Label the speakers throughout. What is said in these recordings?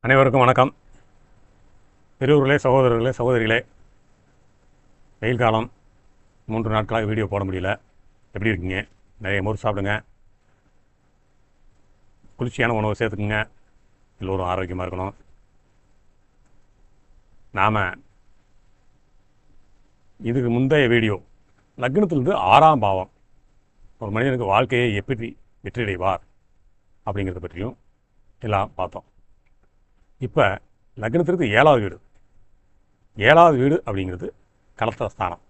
Speaker 1: அனைவருக்கும் வணக்கம். பெரியவர்களே, சகோதரர்களே, சகோதரிகளே, வெயில் காலம் 3 நாட்களாக வீடியோ போட முடியல. எப்படி இருக்கீங்க? நிறைய மோர் சாப்பிடுங்க, குளிர்ச்சியான உணவு சேர்த்துக்குங்க, எல்லோரும் ஆரோக்கியமாக இருக்கணும். நாம் இதுக்கு முந்தைய வீடியோ லக்னத்திலிருந்து 6ஆம் பாவம் ஒரு மனிதனுக்கு வாழ்க்கையை எப்படி வெற்றியடைவார் அப்படிங்கிறத பற்றியும் எல்லாம் பார்த்தோம். இப்போ லக்னத்திற்கு 7வது வீடு. 7வது வீடு அப்படிங்கிறது கலத்திரஸ்தானம்.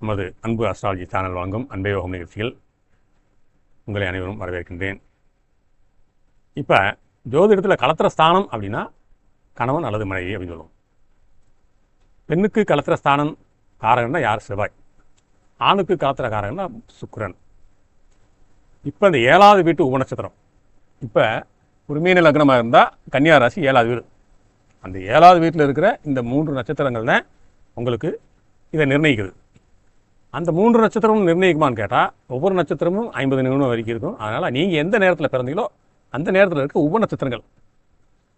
Speaker 1: நமது அன்பு அஸ்ட்ராலஜி சேனல் வழங்கும் அன்பே யோகம் நிகழ்ச்சிகள் உங்களை அனைவரும் வரவேற்கின்றேன். இப்போ ஜோதிடத்தில் கலத்திரஸ்தானம் அப்படின்னா கணவன் அல்லது மனைவி அப்படின்னு சொல்லுவோம். பெண்ணுக்கு கலத்திரஸ்தானம் காரகன்னா யார்? செவ்வாய். ஆணுக்கு கலத்திர காரகன்னா சுக்கிரன். இப்போ இந்த 7வது வீட்டு உபநட்சத்திரம். இப்போ ஒரு மீன லக்னமாக இருந்தால் கன்னியா ராசி 7வது வீடு. அந்த 7வது வீட்டில் இருக்கிற இந்த 3 நட்சத்திரங்கள் தான் உங்களுக்கு இதை நிர்ணயிக்குது. அந்த 3 நட்சத்திரமும் நிர்ணயிக்குமான்னு கேட்டால் ஒவ்வொரு நட்சத்திரமும் 50 நிமிடம் வரைக்கும் இருக்கும். அதனால் நீங்கள் எந்த நேரத்தில் பிறந்தீங்களோ அந்த நேரத்தில் இருக்க உப நட்சத்திரங்கள்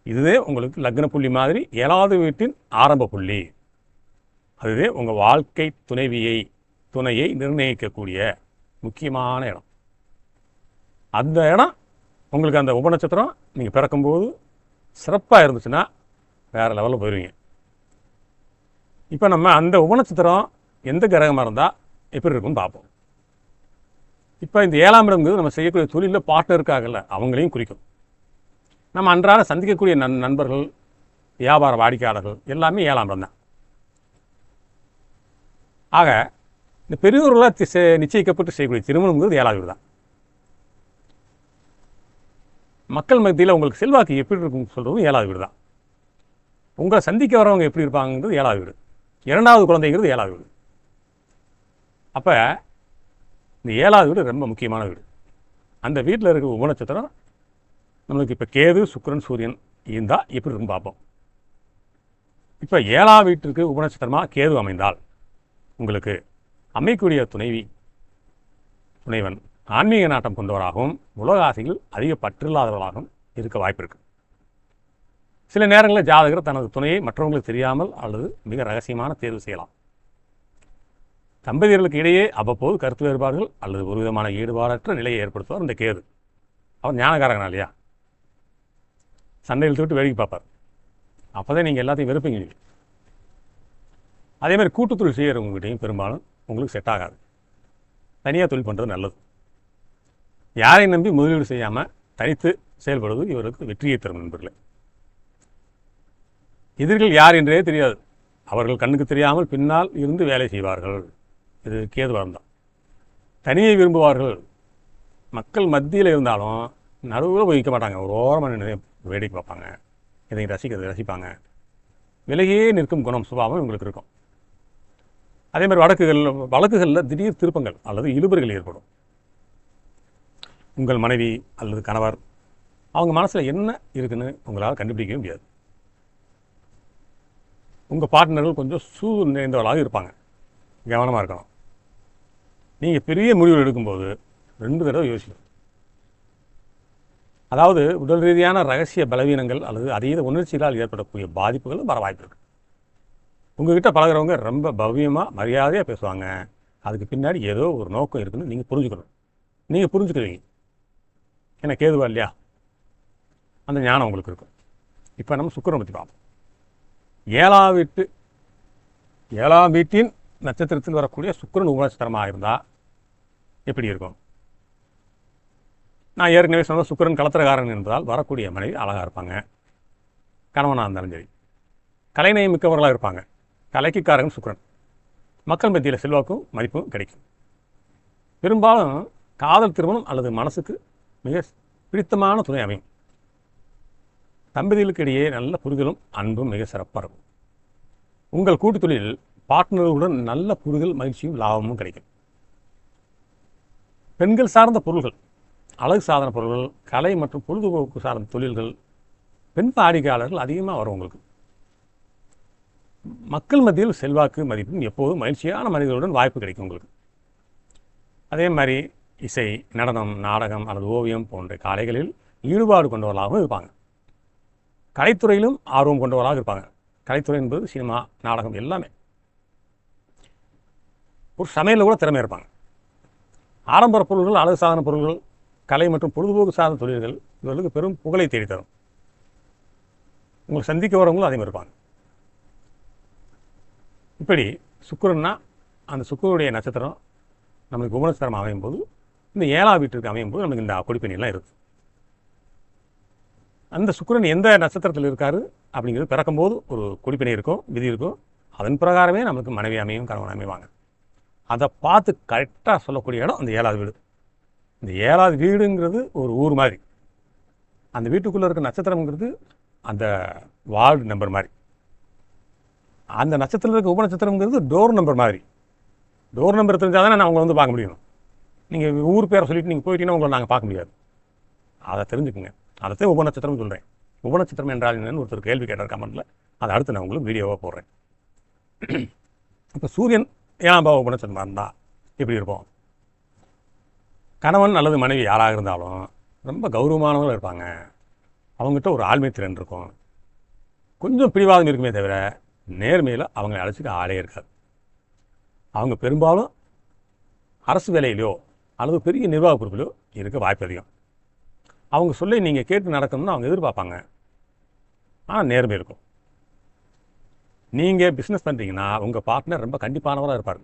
Speaker 1: இதுவே உங்களுக்கு லக்ன புள்ளி மாதிரி 7வது வீட்டின் ஆரம்ப புள்ளி. அதுவே உங்கள் வாழ்க்கை துணையை நிர்ணயிக்கக்கூடிய முக்கியமான இடம். அந்த இடம் உங்களுக்கு அந்த உபநட்சத்திரம் நீங்கள் பிறக்கும்போது சிறப்பாக இருந்துச்சுன்னா வேறு லெவலில் போயிடுவீங்க. இப்போ நம்ம அந்த உபநட்சத்திரம் எந்த கிரகமாக இருந்தால் எப்படி இருக்குன்னு பார்ப்போம். இப்போ இந்த 7ஆம் இடம்ங்கிறது நம்ம செய்யக்கூடிய தொழிலில் பார்ட்னருக்காகல அவங்களையும் குறிக்கும். நம்ம அன்றாட சந்திக்கக்கூடிய நண்பர்கள், வியாபார வாடிக்கையாளர்கள் எல்லாமே 7ஆம் இடம் தான். ஆக இந்த பெரியவர்களாக நிச்சயிக்கப்பட்டு செய்யக்கூடிய திருமணம்ங்கிறது 7வது வீடு தான். மக்கள் மத்தியில் உங்களுக்கு செல்வாக்கு எப்படி இருக்குன்னு சொல்கிறதும் 7வது வீடு தான். உங்களை சந்திக்க வரவங்க எப்படி இருப்பாங்கிறது 7வது வீடு. 2வது குழந்தைங்கிறது 7வது வீடு. அப்போ இந்த 7வது வீடு ரொம்ப முக்கியமான வீடு. அந்த வீட்டில் இருக்கிற உபநட்சத்திரம் நம்மளுக்கு இப்போ கேது, சுக்கிரன், சூரியன் இருந்தால் எப்படி இருக்குன்னு பார்ப்போம். இப்போ 7வது வீட்டிற்கு உபநட்சத்திரமாக கேது அமைந்தால் உங்களுக்கு அமைக்கக்கூடிய துணைவன் ஆன்மீக நாட்டம் கொண்டவராகவும் உலக ஆசைகள் அதிக பற்றில்லாதவர்களாகவும் இருக்க வாய்ப்பு இருக்குது. சில நேரங்களில் ஜாதகர் தனது துணையை மற்றவங்களுக்கு தெரியாமல் அல்லது மிக ரகசியமான தேர்வு செய்யலாம். தம்பதியர்களுக்கு இடையே அவ்வப்போது கருத்து வேறுபாடுகள் அல்லது ஒரு விதமான ஈடுபாடற்ற நிலையை ஏற்படுத்துவார் இந்த கேது. அவர் ஞானகாரகனா இல்லையா? சண்டையில் விட்டு வேடிக்கை பார்ப்பார். அப்போ தான் நீங்கள் எல்லாத்தையும் வெறுப்பீங்க. அதே மாதிரி கூட்டு தொழில் செய்கிறவங்ககிட்டையும் பெரும்பாலும் உங்களுக்கு செட் ஆகாது. தனியாக தொழில் பண்ணுறது நல்லது. யாரையும் நம்பி முதலீடு செய்யாமல் தனித்து செயல்படுவது இவருக்கு வெற்றியை தரும் நண்பர்களே. எதிரிகள் யார் என்றே தெரியாது. அவர்கள் கண்ணுக்கு தெரியாமல் பின்னால் இருந்து வேலை செய்வார்கள். இது கேது வளர்ந்தான். தனியை விரும்புவார்கள். மக்கள் மத்தியில் இருந்தாலும் நடுவில் போய் வைக்க மாட்டாங்க. ஒரு ஓரமாக நிறைய வேடிக்கை பார்ப்பாங்க. இதை ரசிப்பாங்க. விலகியே நிற்கும் குணம், சுபாவம் இவங்களுக்கு இருக்கும். அதே மாதிரி வழக்குகளில் திடீர் திருப்பங்கள் அல்லது இழுபறிகள் ஏற்படும். உங்கள் மனைவி அல்லது கணவர் அவங்க மனசில் என்ன இருக்குன்னு உங்களால் கண்டுபிடிக்கவே முடியாது. உங்கள் பார்ட்னர்கள் கொஞ்சம் நிறைந்தவர்களாக இருப்பாங்க. கவனமாக இருக்கணும். நீங்கள் பெரிய முடிவுகள் எடுக்கும்போது 2 தடவை யோசிக்கணும். அதாவது உடல் ரீதியான ரகசிய பலவீனங்கள் அல்லது அதீத உணர்ச்சிகளால் ஏற்படக்கூடிய பாதிப்புகள் வர வாய்ப்பு இருக்குது. உங்கள்கிட்ட பழகிறவங்க ரொம்ப பவ்யமாக மரியாதையாக பேசுவாங்க. அதுக்கு பின்னாடி ஏதோ ஒரு நோக்கம் இருக்குன்னு நீங்கள் புரிஞ்சுக்கணும். நீங்கள் புரிஞ்சுக்கிறீங்க. ஏன்னா கேதுவா இல்லையா? அந்த ஞானம் உங்களுக்கு இருக்கும். இப்போ நம்ம சுக்கிரனை பற்றி பார்ப்போம். 7ஆம் வீட்டின் நட்சத்திரத்தில் வரக்கூடிய சுக்கிரன் உபநட்சத்திரமாக இருந்தால் எப்படி இருக்கும்? நான் ஏற்கனவே சொன்ன சுக்கிரன் கலத்திரகாரன் என்பதால் வரக்கூடிய மனைவி அழகாக இருப்பாங்க. கணவனாக இருந்தாலும் சரி. கலைநயம் மிக்கவர்களாக இருப்பாங்க. கலைக்குக்காரன் சுக்கிரன். மக்கள் மத்தியில் செல்வாக்கும் மதிப்பும் கிடைக்கும். பெரும்பாலும் காதல் திருமணம் அல்லது மனசுக்கு மிக பிடித்தமான துணை அமையும். தம்பதிகளுக்கு இடையே நல்ல புரிதலும் அன்பும் மிக சிறப்பாக இருக்கும். உங்கள் கூட்டு தொழிலில் பார்ட்னர்களுடன் நல்ல புரிதல், மகிழ்ச்சியும் லாபமும் கிடைக்கும். பெண்கள் சார்ந்த பொருள்கள், அழகு சாதன பொருள்கள், கலை மற்றும் பொழுதுபோக்கு சார்ந்த தொழில்கள், பெண் வாடிக்கையாளர்கள் அதிகமாக வரும். உங்களுக்கு மக்கள் மத்தியில் செல்வாக்கு மதிப்பும் எப்போதும் மகிழ்ச்சியான மனிதர்களுடன் வாய்ப்பு கிடைக்கும் உங்களுக்கு. அதே மாதிரி இசை, நடனம், நாடகம் அல்லது ஓவியம் போன்ற கலைகளில் ஈடுபாடு கொண்டவர்களாகவும் இருப்பாங்க. கலைத்துறையிலும் ஆர்வம் கொண்டவராக இருப்பாங்க. கலைத்துறை என்பது சினிமா, நாடகம் எல்லாமே. ஒரு சமையலில் கூட திறமை இருப்பாங்க. ஆடம்பர பொருள்கள், அழகு சாதன பொருள்கள், கலை மற்றும் பொழுதுபோக்கு சார்ந்த தொழில்கள் இவர்களுக்கு பெரும் புகழை தேடித்தரும். உங்களை சந்திக்க வரவங்களும் அதே மாதிரி இருப்பாங்க. இப்படி சுக்கிரன்னா அந்த சுக்கிரனுடைய நட்சத்திரம் நம்மளுக்கு உபநட்சத்திரம் அமையும் போது, இந்த 7ஆம் வீட்டிற்கு அமையும் போது நமக்கு இந்த கொடிப்பினைலாம் இருக்குது. அந்த சுக்கிரன் எந்த நட்சத்திரத்தில் இருக்காரு அப்படிங்கிறது பிறக்கும்போது ஒரு கொடிப்பினை இருக்கும், விதி இருக்கும். அதன் பிரகாரமே நமக்கு மனைவி அமையும், கணவன் அமைவாங்க. அதை பார்த்து கரெக்டாக சொல்லக்கூடிய இடம் அந்த 7ஆவது வீடு. இந்த 7ஆவது வீடுங்கிறது ஒரு ஊர் மாதிரி. அந்த வீட்டுக்குள்ளே இருக்க நட்சத்திரங்கிறது அந்த வார்டு நம்பர் மாதிரி. அந்த நட்சத்திரத்தில் இருக்க உபநட்சத்திரங்கிறது டோர் நம்பர் மாதிரி. டோர் நம்பர் தெரிஞ்சால் தானே நான் உங்களை வந்து பார்க்க முடியும். நீங்கள் ஊர் பேரை சொல்லிட்டு நீங்கள் போயிட்டீங்கன்னா உங்களை நாங்கள் பார்க்க முடியாது. அதை தெரிஞ்சுக்குங்க. அதைத்தான் உபநட்சத்திரம் சொல்கிறேன். உபநட்சத்திரம் என்றால் என்னன்னு ஒருத்தர் கேள்வி கேட்டார் கமெண்ட்டில். அதை அடுத்து நான் உங்களுக்கு வீடியோவாக போடுறேன். இப்போ சூரியன் 7ஆம் பாவ உபநட்சத்திரமாக இருந்தால் எப்படி இருப்போம்? கணவன் அல்லது மனைவி யாராக இருந்தாலும் ரொம்ப கௌரவமானவர்கள் இருப்பாங்க. அவங்ககிட்ட ஒரு ஆழ்மை திறன் இருக்கும். கொஞ்சம் பிடிவாதம் இருக்குமே தவிர நேர்மையில் அவங்களை அழைச்சிக்க ஆளே இருக்காது. அவங்க பெரும்பாலும் அரசு வேலையிலையோ அல்லது பெரிய நிர்வாக பொறுப்பிலையோ இருக்க வாய்ப்பு அதிகம். அவங்க சொல்லி நீங்கள் கேட்டு நடக்கணும்னு அவங்க எதிர்பார்ப்பாங்க. ஆனால் நேர்மை இருக்கும். நீங்கள் பிஸ்னஸ் பண்ணுறீங்கன்னா உங்கள் பார்ட்னர் ரொம்ப கண்டிப்பானவராக இருப்பார்.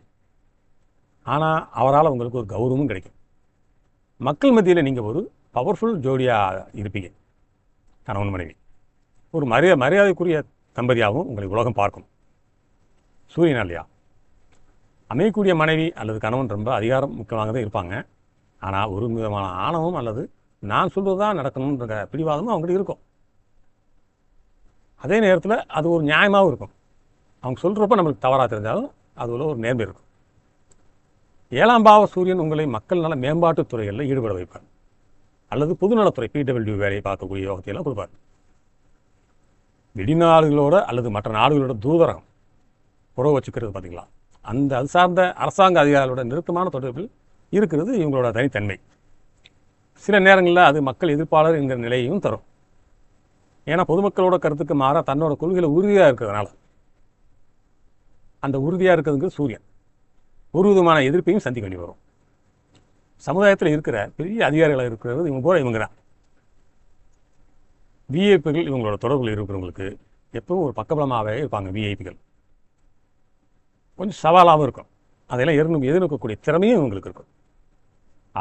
Speaker 1: ஆனால் அவரால் உங்களுக்கு ஒரு கௌரவமும் கிடைக்கும். மக்கள் மத்தியில் நீங்கள் ஒரு பவர்ஃபுல் ஜோடியாக இருப்பீங்க. கணவன் மனைவி ஒரு மரியாதைக்குரிய தம்பதியாகவும் உங்களை உலகம் பார்க்கும். சூரியனா இல்லையா? அமையக்கூடிய மனைவி அல்லது கணவன் ரொம்ப அதிகாரம் முக்கியமாக தான் இருப்பாங்க. ஆனால் ஒரு விதமான ஆணவம் அல்லது நான் சொல்வது தான் நடக்கணுன்ற பிடிவாதமும் அவங்ககிட்ட இருக்கும். அதே நேரத்தில் அது ஒரு நியாயமாகவும் இருக்கும். அவங்க சொல்கிறப்ப நம்மளுக்கு தவறாக தெரிஞ்சாலும் அதுல ஒரு நேர்மை இருக்கும். 7ஆம் பாவ சூரியன் உங்களை மக்கள் நல மேம்பாட்டுத் துறைகளில் ஈடுபட வைப்பார். அல்லது பொதுநலத்துறை PWD வேலையை பார்க்கக்கூடிய யோகத்தையெல்லாம் கொடுப்பார். வெளிநாடுகளோட அல்லது மற்ற நாடுகளோட தூதரகம் உறவு வச்சுக்கிறது பார்த்தீங்களா? அது சார்ந்த அரசாங்க அதிகாரிகளோட நெருக்கமான தொடர்பில் இருக்கிறது இவங்களோட தனித்தன்மை. சில நேரங்களில் அது மக்கள் எதிர்ப்பாளர் என்கிற நிலையையும் தரும். ஏன்னா பொதுமக்களோட கருத்துக்கு மாற தன்னோட கொள்கையில் உறுதியாக இருக்கிறதுனால. அந்த உறுதியாக இருக்கிறதுங்கிறது சூரியன் ஒரு விதமான எதிர்ப்பையும் சந்திக்க வேண்டி வரும். சமுதாயத்தில் இருக்கிற பெரிய அதிகாரிகளாக இருக்கிறது இவங்க தான். விஐபிகள் இவங்களோட தொடர்பில் இருக்கிறவங்களுக்கு எப்பவும் ஒரு பக்கபலமாகவே இருப்பாங்க. விஐபிகள் கொஞ்சம் சவாலாகவும் இருக்கும். அதெல்லாம் எதிர்நோக்கக்கூடிய திறமையும் இவங்களுக்கு இருக்கும்.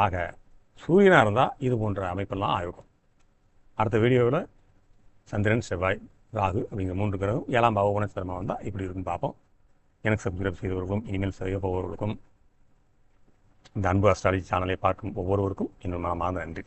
Speaker 1: ஆக சூரியனாக இருந்தால் இது போன்ற அமைப்பெல்லாம் ஆயிருக்கும். அடுத்த வீடியோவில் சந்திரன், செவ்வாய், ராகு அப்படிங்கிற 3 கிரகம் 7ஆம் பாவ உபநட்சத்திரமாக வந்தால் இப்படி இருக்குன்னு பார்ப்போம். எனக்கு சப்ஸ்கிரைப் செய்தவர்களுக்கும் இனிமேல் செய்ய போபவர்களுக்கும் இந்த அன்பு அஸ்ட்ராலஜி சேனலை பார்க்கும் ஒவ்வொருவருக்கும் இன்னும் மனமார்ந்த நன்றி.